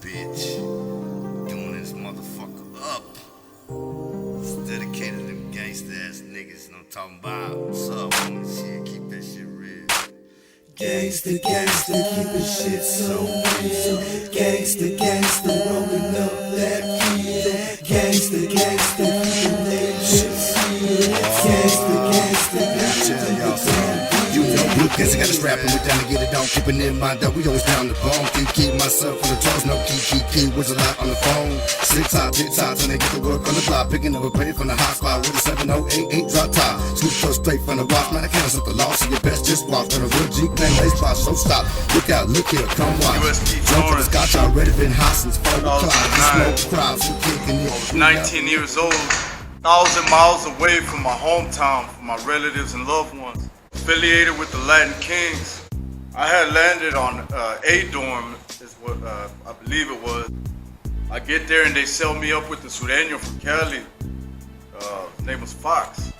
bitch. Doing this motherfucker up. It's dedicated to them gangsta ass niggas. Know what I'm talking about? What's up, homie? Shit, keep that shit real. Gangsta, gangsta, keepin' shit so real. Gangsta, gangsta, rolling up that key. Gangsta, gangsta, keepin' that shit real. Gangsta, gangsta, Tell y'all something. You know, blue kids, I got a strap and we down to get it on. Keeping in mind that we always down the bone. Keep myself on the toes, no key. Was a lot on the phone. Six tops, when they get to work on the block. Picking up a penny from the hot spot with a 7088 drop top. Scoop so straight from the watch, man, I can't something lost. So you best just walk on a real Jeep, man, lace spot, so stop. Look out, look here, come watch. Usp Jump for the Florence scotch, already been hot since 4 o'clock. I Smoke crowds, we kicking it. 19 years old, 1,000 miles away from my hometown, from my relatives and loved ones. Affiliated with the Latin Kings. I had landed on A dorm, is what I believe it was. I get there and they sell me up with the Sureño from Cali. His name was Fox.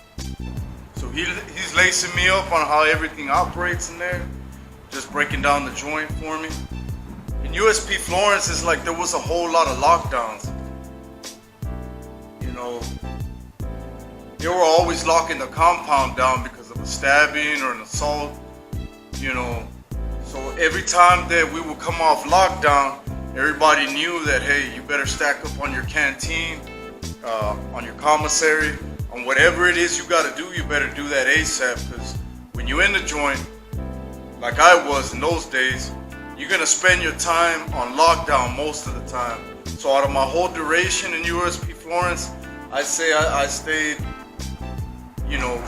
So he's lacing me up on how everything operates in there, just breaking down the joint for me. In Usp Florence, it's like there was a whole lot of lockdowns. You know, they were always locking the compound down because of a stabbing or an assault, you know. So every time that we would come off lockdown, everybody knew that, hey, you better stack up on your canteen, on your commissary, on whatever it is you gotta do, you better do that ASAP, because when you're in the joint, like I was in those days, you're gonna spend your time on lockdown most of the time. So out of my whole duration in Usp Florence, I'd say I stayed, you know,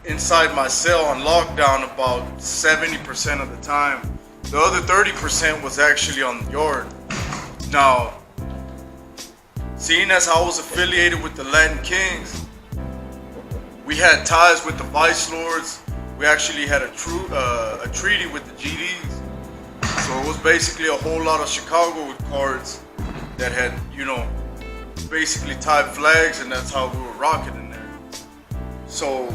inside my cell on lockdown about 70% of the time. The other 30% was actually on the yard. Now, seeing as I was affiliated with the Latin Kings, we had ties with the Vice Lords. We actually had a treaty with the GDs. So it was basically a whole lot of Chicago cards that had, you know, basically tied flags, and that's how we were rocking in there. So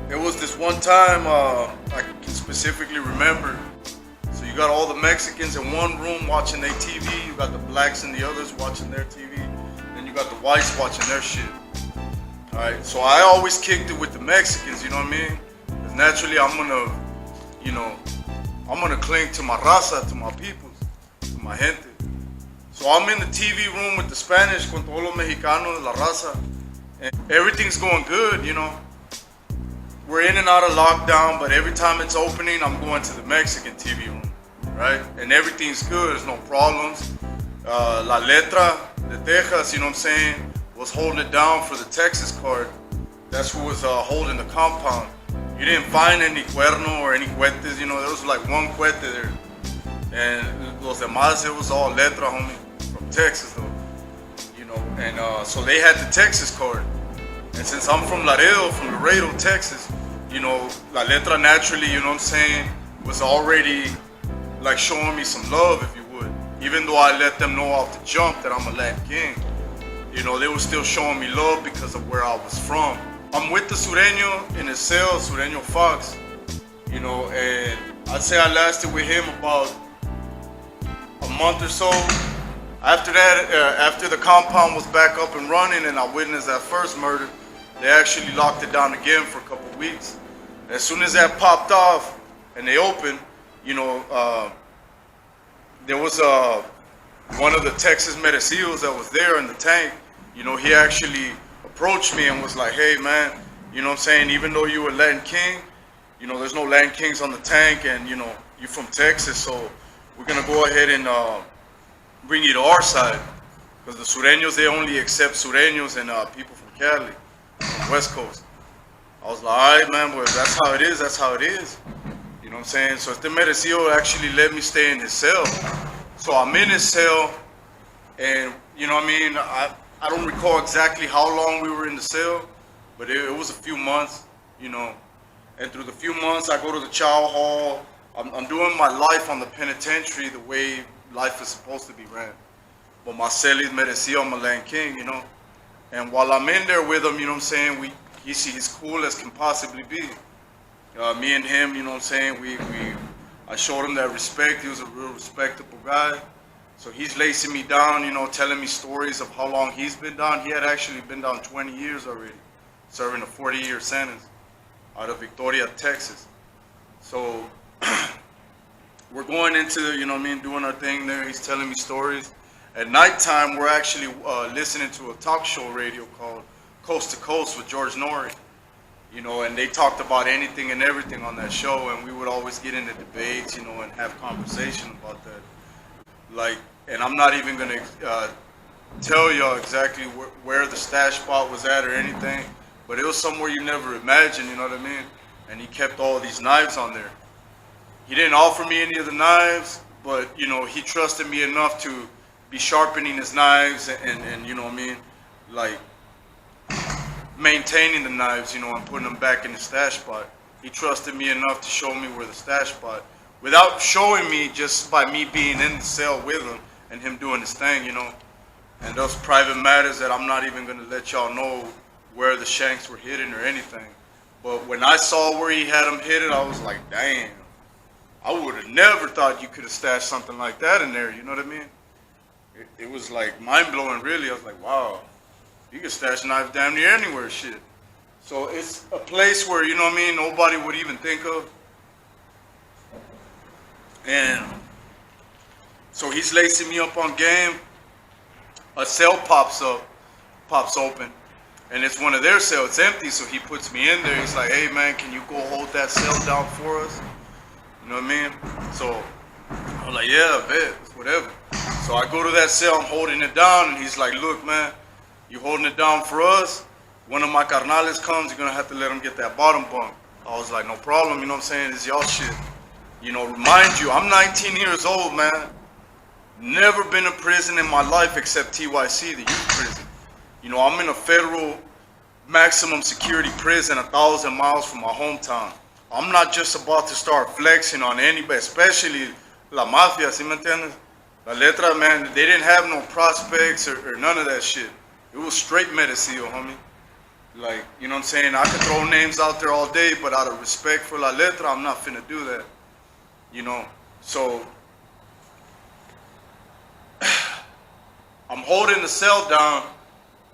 there was this one time I can specifically remember. So you got all the Mexicans in one room watching their TV, you got the blacks and the others watching their TV, and you got the whites watching their shit. Alright, so I always kicked it with the Mexicans, you know what I mean? Because naturally I'm gonna, you know, I'm gonna cling to my raza, to my peoples, to my gente. So I'm in the TV room with the Spanish, con todos los mexicanos, la raza, and everything's going good, you know. We're in and out of lockdown, but every time it's opening, I'm going to the Mexican TV room, right? And everything's good, there's no problems. La Letra de Texas, you know what I'm saying, was holding it down for the Texas card. That's who was holding the compound. You didn't find any cuerno or any cuetes, you know, there was like one cuete there. And los demás, it was all Letra, homie, from Texas though. You know, and so they had the Texas card. And since I'm from Laredo, Texas, you know, La Letra naturally, you know what I'm saying, was already like showing me some love, if you would. Even though I let them know off the jump that I'm a Latin King, you know, they were still showing me love because of where I was from. I'm with the Sureño in his cell, Sureño Fox, you know, and I'd say I lasted with him about a month or so. After that, after the compound was back up and running and I witnessed that first murder, they actually locked it down again for a couple of weeks. As soon as that popped off and they opened, you know, there was one of the Texas merecidos that was there in the tank. You know, he actually approached me and was like, hey man, you know what I'm saying, even though you were Latin King, you know, there's no Latin Kings on the tank, and you know, you're from Texas, so we're gonna go ahead and bring you to our side. Because the Sureños, they only accept Sureños and people from Cali, from West Coast. I was like, all right, man, but if that's how it is, that's how it is. You know what I'm saying? So este merecido actually let me stay in his cell. So I'm in his cell, and you know what I mean, I don't recall exactly how long we were in the cell, but it was a few months, you know. And through the few months, I go to the chow hall. I'm doing my life on the penitentiary the way life is supposed to be ran. But my cell is merecido, I'm a Latin King, you know. And while I'm in there with him, you know what I'm saying, he's as cool as can possibly be. Me and him, you know what I'm saying, I showed him that respect. He was a real respectable guy. So he's lacing me down, you know, telling me stories of how long he's been down. He had actually been down 20 years already, serving a 40-year sentence out of Victoria, Texas. So we're going into, you know what I mean, doing our thing there. He's telling me stories. At nighttime, we're actually listening to a talk show radio called Coast to Coast with George Norrie. You know, and they talked about anything and everything on that show, and we would always get into debates, you know, and have conversation about that. Like, and I'm not even gonna tell y'all exactly where the stash spot was at or anything, but it was somewhere you never imagined, you know what I mean? And he kept all these knives on there. He didn't offer me any of the knives, but, you know, he trusted me enough to be sharpening his knives and you know what I mean, like maintaining the knives, you know, and putting them back in the stash spot. He trusted me enough to show me where the stash spot, without showing me, just by me being in the cell with him and him doing his thing, you know. And those private matters that I'm not even gonna let y'all know where the shanks were hidden or anything. But when I saw where he had them hidden, I was like, damn, I would have never thought you could have stashed something like that in there, you know what I mean? It was like mind-blowing, really. I was like, wow, you can stash knives damn near anywhere, shit. So it's a place where, you know what I mean, nobody would even think of. And so he's lacing me up on game. A cell pops open, and it's one of their cells. It's empty, so he puts me in there. He's like, hey man, can you go hold that cell down for us? You know what I mean? So I'm like, yeah, I bet, it's whatever. So I go to that cell, I'm holding it down, and he's like, look man, you holding it down for us? One of my carnales comes, you're gonna have to let him get that bottom bunk. I was like, no problem, you know what I'm saying? It's y'all shit. You know, remind you, I'm 19 years old, man. Never been in prison in my life except TYC, the youth prison. You know, I'm in a federal maximum security prison 1,000 miles from my hometown. I'm not just about to start flexing on anybody, especially La Mafia, ¿sí me entiendes? La Letra, man, they didn't have no prospects or none of that shit. It was straight merecido, homie. Like, you know what I'm saying? I could throw names out there all day, but out of respect for La Letra, I'm not finna do that. You know, so I'm holding the cell down,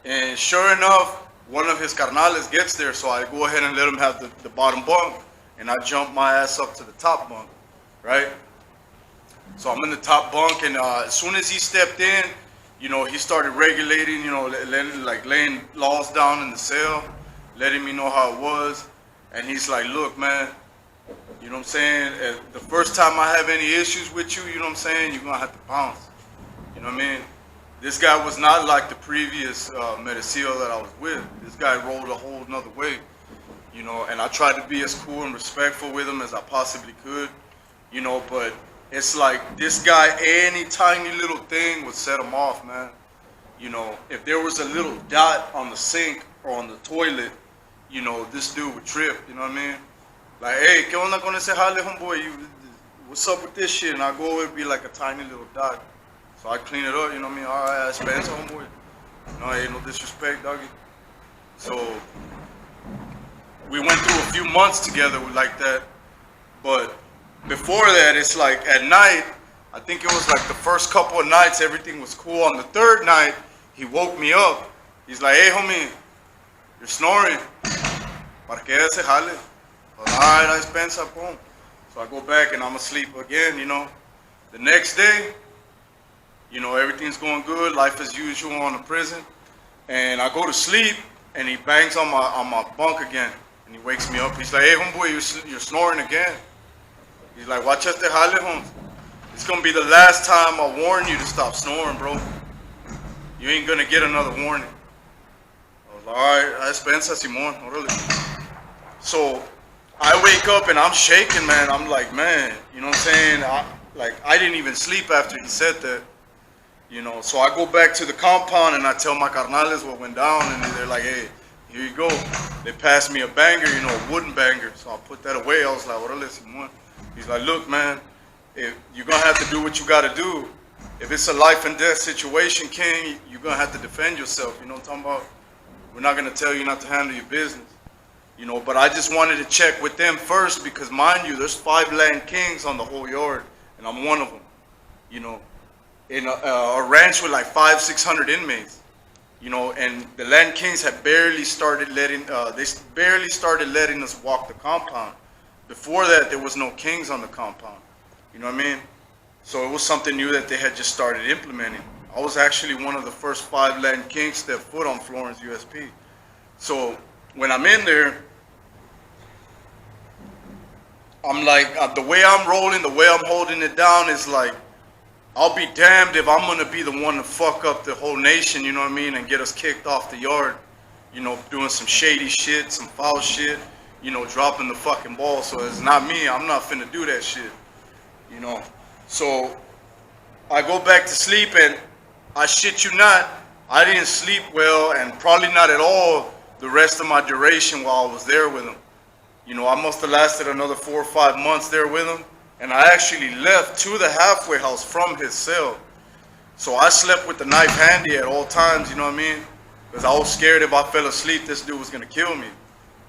and sure enough, one of his carnales gets there, so I go ahead and let him have the bottom bunk, and I jump my ass up to the top bunk, right? So I'm in the top bunk, and as soon as he stepped in, you know, he started regulating, you know, laying laws down in the cell, letting me know how it was, and he's like, look, man, you know what I'm saying, the first time I have any issues with you, you know what I'm saying, you're gonna have to bounce, you know what I mean? This guy was not like the previous merecido that I was with. This guy rolled a whole nother way, you know, and I tried to be as cool and respectful with him as I possibly could, you know, but it's like this guy, any tiny little thing would set him off, man. You know, if there was a little dot on the sink or on the toilet, you know, this dude would trip, you know what I mean? Like, hey, ¿qué onda con ese jale, homeboy? What's up with this shit? And I go, it'd be like a tiny little dot. So I clean it up, you know what I mean? All right, I Spence, homeboy. No, ain't no disrespect, doggy. So we went through a few months together like that. But before that, it's like at night, I think it was like the first couple of nights, everything was cool. On the third night, he woke me up. He's like, hey, homie, you're snoring. ¿Para qué ese jale? All right, I Spence, boom. So I go back and I'm asleep again, you know. The next day, you know, everything's going good, life as usual on the prison. And I go to sleep, and he bangs on my bunk again. And he wakes me up. He's like, hey, homeboy, you're snoring again. He's like, watch este jale, Holmes. It's going to be the last time I warn you to stop snoring, bro. You ain't going to get another warning. I was like, all right, I Spencer, Simon, really. So I wake up, and I'm shaking, man. I'm like, man, you know what I'm saying? I didn't even sleep after he said that. You know, so I go back to the compound and I tell my carnales what went down, and they're like, hey, here you go. They passed me a banger, you know, a wooden banger. So I put that away. I was like, what listen, one. He's like, look, man, if you're going to have to do what you got to do. If it's a life and death situation, King, you're going to have to defend yourself. You know what I'm talking about? We're not going to tell you not to handle your business. You know, but I just wanted to check with them first because, mind you, there's 5 land kings on the whole yard, and I'm one of them, you know. in a ranch with like 500-600 inmates, you know, and the Latin Kings had barely started letting us walk the compound. Before that, there was no kings on the compound, you know what I mean? So it was something new that they had just started implementing. I was actually one of the first 5 Latin Kings to step foot on Florence USP. So when I'm in there, I'm like, the way I'm rolling, the way I'm holding it down is like, I'll be damned if I'm gonna be the one to fuck up the whole nation, you know what I mean, and get us kicked off the yard, you know, doing some shady shit, some foul shit, you know, dropping the fucking ball. So it's not me, I'm not finna do that shit, you know. So I go back to sleep, and I shit you not, I didn't sleep well, and probably not at all the rest of my duration while I was there with him. You know, I must have lasted another 4 or 5 months there with him, and I actually left to the halfway house from his cell. So I slept with the knife handy at all times, you know what I mean? Because I was scared if I fell asleep, this dude was gonna kill me.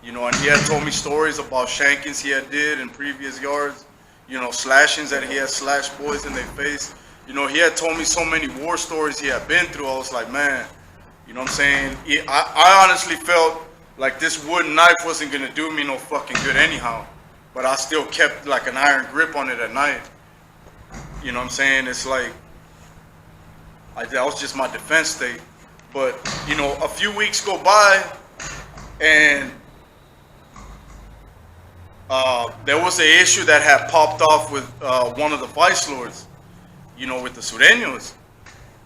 You know, and he had told me stories about shankings he had did in previous yards, you know, slashings that he had slashed boys in their face. You know, he had told me so many war stories he had been through. I was like, man, you know what I'm saying? I honestly felt like this wooden knife wasn't gonna do me no fucking good anyhow. But I still kept like an iron grip on it at night. You know what I'm saying? It's like, that was just my defense state. But, you know, a few weeks go by, and there was an issue that had popped off with one of the vice lords, you know, with the Sureños.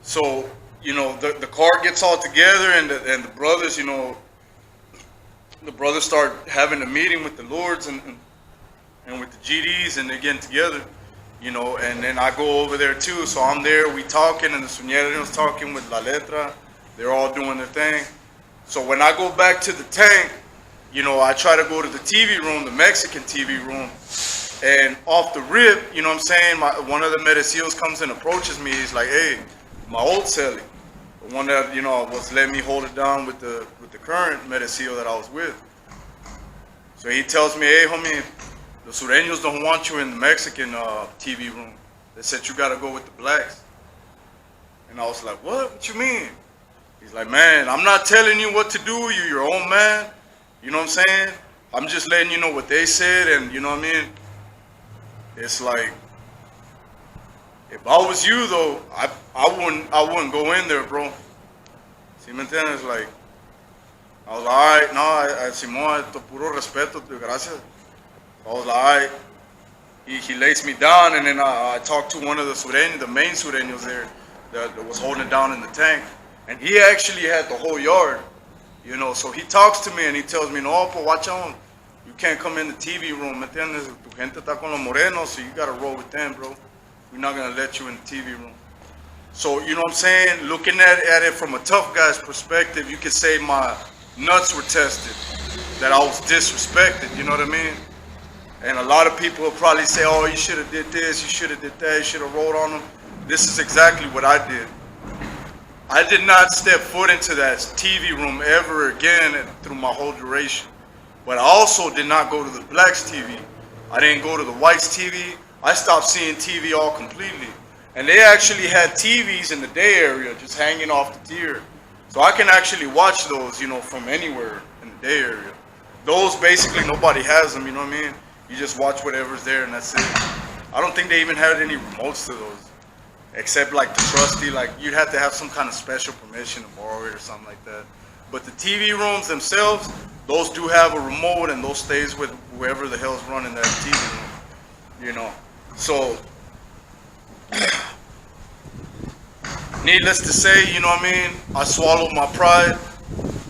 So, you know, the card gets all together, and the brothers, you know, the brothers start having a meeting with the lords and with the GDs, and they're getting together, you know, and then I go over there too. So I'm there, we talking, and the Sureños talking with La Letra. They're all doing their thing. So when I go back to the tank, you know, I try to go to the TV room, the Mexican TV room, and off the rip, you know what I'm saying, one of the merecidos comes and approaches me. He's like, hey, my old celly, the one that, you know, was letting me hold it down with the current merecido that I was with. So he tells me, hey, homie, the Sureños don't want you in the Mexican TV room. They said you gotta go with the blacks. And I was like, what? What you mean? He's like, man, I'm not telling you what to do. You're your own man. You know what I'm saying? I'm just letting you know what they said, and you know what I mean? It's like, if I was you though, I wouldn't go in there, bro. See me entiendes? Like, I was like, all right, no, Simón, esto puro respeto, gracias. I was like, all right. He lays me down, and then I talked to one of the Sureños, the main Sureños there, that was holding it down in the tank. And he actually had the whole yard, you know. So he talks to me and he tells me, no, pues watch on. You can't come in the TV room, ¿me entiendes? Tu gente está con los morenos, so you gotta roll with them, bro. We're not gonna let you in the TV room. So, you know what I'm saying? Looking at it from a tough guy's perspective, you could say my nuts were tested, that I was disrespected, you know what I mean? And a lot of people will probably say, oh, you should have did this, you should have did that, you should have rolled on them. This is exactly what I did. I did not step foot into that TV room ever again through my whole duration. But I also did not go to the blacks TV. I didn't go to the whites TV. I stopped seeing TV all completely. And they actually had TVs in the day area just hanging off the tier. So I can actually watch those, you know, from anywhere in the day area. Those basically nobody has them, you know what I mean? You just watch whatever's there and that's it. I don't think they even had any remotes to those. Except like the trusty, like you'd have to have some kind of special permission to borrow it or something like that. But the TV rooms themselves, those do have a remote and those stays with whoever the hell's running that TV room, you know. So, needless to say, you know what I mean, I swallowed my pride,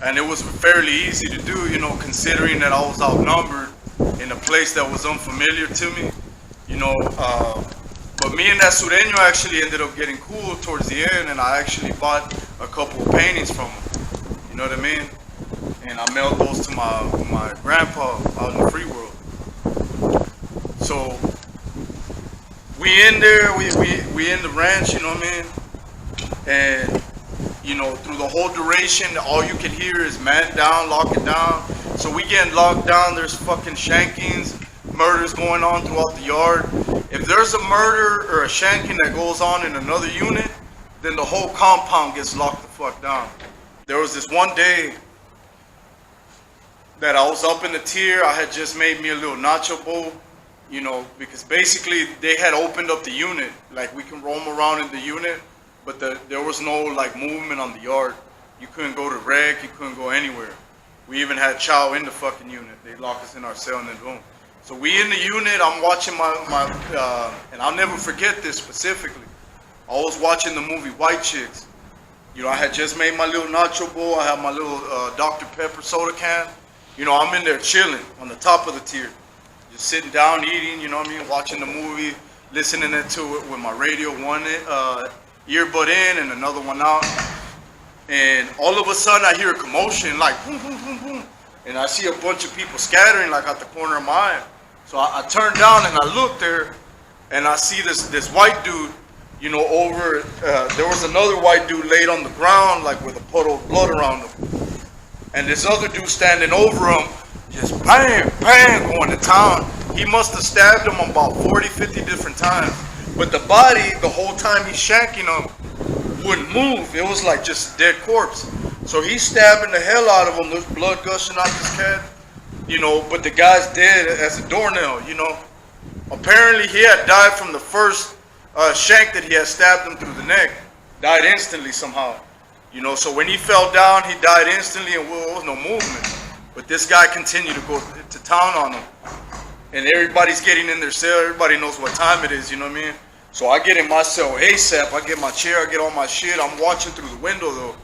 and it was fairly easy to do, you know, considering that I was outnumbered in a place that was unfamiliar to me, you know. But me and that Sureño actually ended up getting cool towards the end, and I actually bought a couple of paintings from him, you know what I mean? And I mailed those to my grandpa out in the free world. So we in there, we in the ranch, you know what I mean? And you know, through the whole duration, all you can hear is man down, lock it down. So we getting locked down, there's fucking shankings, murders going on throughout the yard. if there's a murder or a shanking that goes on in another unit, then the whole compound gets locked the fuck down. There was this one day that I was up in the tier. I had just made me a little nacho bowl, you know, because basically they had opened up the unit. Like, we can roam around in the unit, but there was no like movement on the yard. You couldn't go to rec, you couldn't go anywhere. We even had chow in the fucking unit. They locked us in our cell and then boom. So we in the unit, I'm watching and I'll never forget this specifically. I was watching the movie White Chicks. You know, I had just made my little nacho bowl. I had my little Dr. Pepper soda can. You know, I'm in there chilling on the top of the tier. Just sitting down, eating, you know what I mean, watching the movie, listening to it with my radio, one earbud in and another one out. And all of a sudden I hear a commotion, like boom, boom, boom, boom. And I see a bunch of people scattering like out the corner of my eye. So I turn down and I look there and I see this white dude, you know, over, there was another white dude laid on the ground, like with a puddle of blood around him. And this other dude standing over him, just bang, bang, going to town. He must have stabbed him about 40, 50 different times. But the body, the whole time he's shanking him, wouldn't move. It was like just a dead corpse. So he's stabbing the hell out of him. There's blood gushing out his head, you know, but the guy's dead as a doornail, you know. Apparently he had died from the first shank that he had stabbed him through the neck. Died instantly somehow. You know, so when he fell down, he died instantly and there was no movement. But this guy continued to go to town on him. And everybody's getting in their cell. Everybody knows what time it is, you know what I mean? So I get in my cell ASAP. I get my chair, I get all my shit. I'm watching through the window though,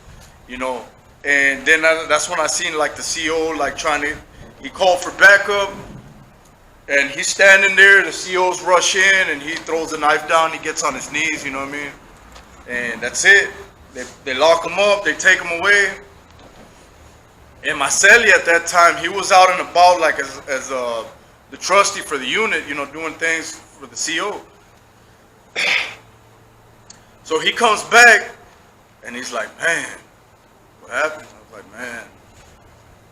you know. And then that's when I seen like the CO like he called for backup. And he's standing there, the COs rush in and he throws the knife down, he gets on his knees, you know what I mean? And that's it. They lock him up, they take him away. And my cellie at that time, he was out and about like as the trustee for the unit, you know, doing things for the CO. So he comes back and he's like, man, what happened? I was like, man,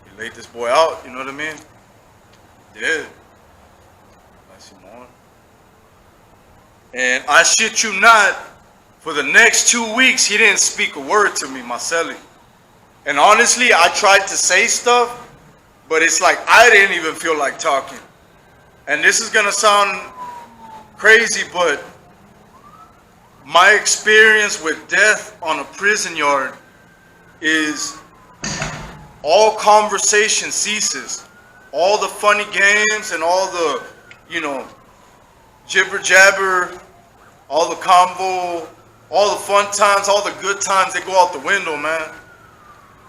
you laid this boy out, you know what I mean? Dead. I see more. And I shit you not, for the next 2 weeks, he didn't speak a word to me, my cellie. And honestly, I tried to say stuff, but it's like I didn't even feel like talking. And this is gonna sound crazy, but my experience with death on a prison yard is all conversation ceases. All the funny games and all the, you know, jibber jabber, all the convo, all the fun times, all the good times, they go out the window, man.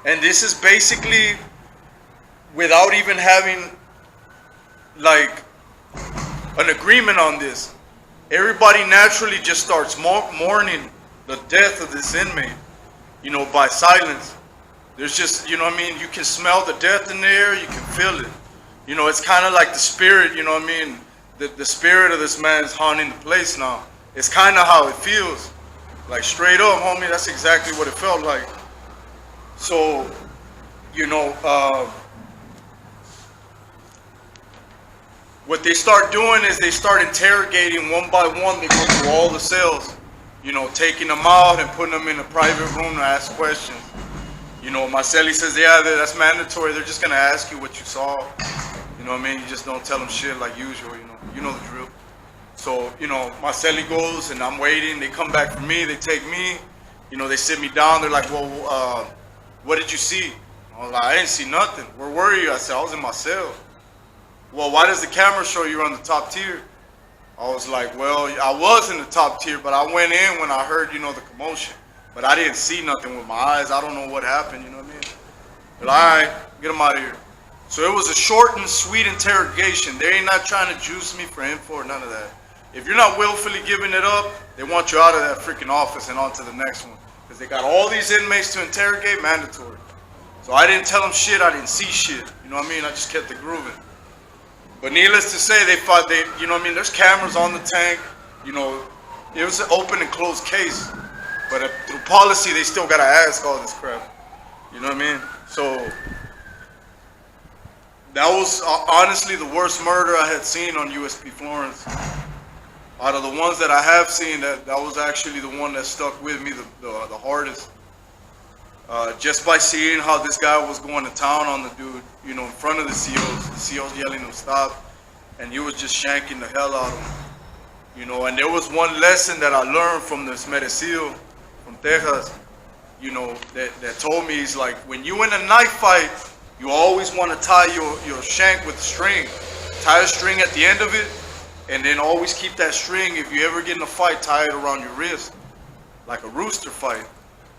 And this is basically without even having like an agreement on this. Everybody naturally just starts mourning the death of this inmate, you know, by silence. There's just, you know what I mean, you can smell the death in the air, you can feel it. You know, it's kind of like the spirit, you know what I mean, the spirit of this man is haunting the place now. It's kind of how it feels. Like straight up, homie, that's exactly what it felt like. So, you know, what they start doing is they start interrogating one by one. They go through all the cells, you know, taking them out and putting them in a private room to ask questions. You know, my cellie says, yeah, that's mandatory. They're just going to ask you what you saw. You know what I mean? You just don't tell them shit like usual, you know the drill. So, you know, my cellie goes and I'm waiting. They come back for me. They take me. You know, they sit me down. They're like, well, what did you see? I was like, I didn't see nothing. Where were you? I said, I was in my cell. Well, why does the camera show you on the top tier? I was like, well, I was in the top tier, but I went in when I heard, you know, the commotion. But I didn't see nothing with my eyes. I don't know what happened, you know what I mean? But all right, get them out of here. So it was a short and sweet interrogation. They ain't not trying to juice me for info or none of that. If you're not willfully giving it up, they want you out of that freaking office and on to the next one. Because they got all these inmates to interrogate, mandatory. So I didn't tell them shit, I didn't see shit. You know what I mean? I just kept it grooving. But needless to say, you know what I mean? There's cameras on the tank. You know, it was an open and closed case. But through policy, they still gotta ask all this crap. You know what I mean? So that was honestly the worst murder I had seen on Usp Florence. Out of the ones that I have seen, that was actually the one that stuck with me the hardest. Just by seeing how this guy was going to town on the dude, you know, in front of the COs yelling him stop, and he was just shanking the hell out of him. You know, and there was one lesson that I learned from this merecido from Texas, you know, that told me, he's like, when you in a knife fight, you always want to tie your shank with string. Tie a string at the end of it, and then always keep that string, if you ever get in a fight, tie it around your wrist, like a rooster fight.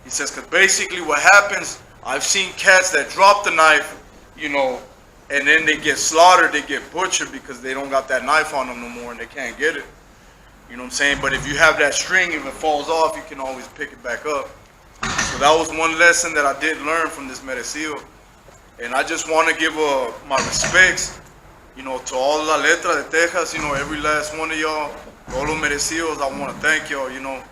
He says, because basically what happens, I've seen cats that drop the knife, you know, and then they get slaughtered, they get butchered because they don't got that knife on them no more and they can't get it. You know what I'm saying? But if you have that string, if it falls off, you can always pick it back up. So that was one lesson that I did learn from this merecido. And I just want to give my respects, you know, to all La Letra de Texas, you know, every last one of y'all, all los merecidos. I want to thank y'all, you know,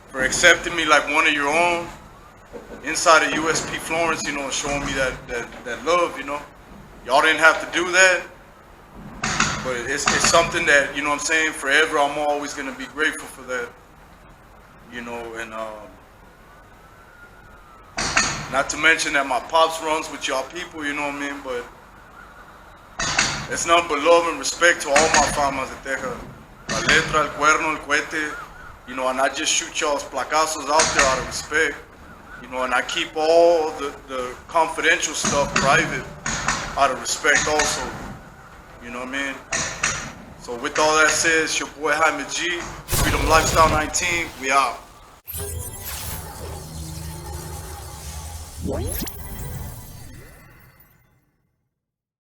for accepting me like one of your own inside of Usp Florence, you know, and showing me that love, you know. Y'all didn't have to do that, but it's something that, you know what I'm saying, forever I'm always going to be grateful for that, you know. And not to mention that my pops runs with y'all people, you know what I mean, but it's nothing but love and respect to all my famas de Texas. La Letra, El Cuerno, El Cohete, you know, and I just shoot y'all's placazos out there out of respect, you know, and I keep all the confidential stuff private out of respect also, you know what I mean? So with all that said, it's your boy Jaime G, Freedom Lifestyle 19, we out.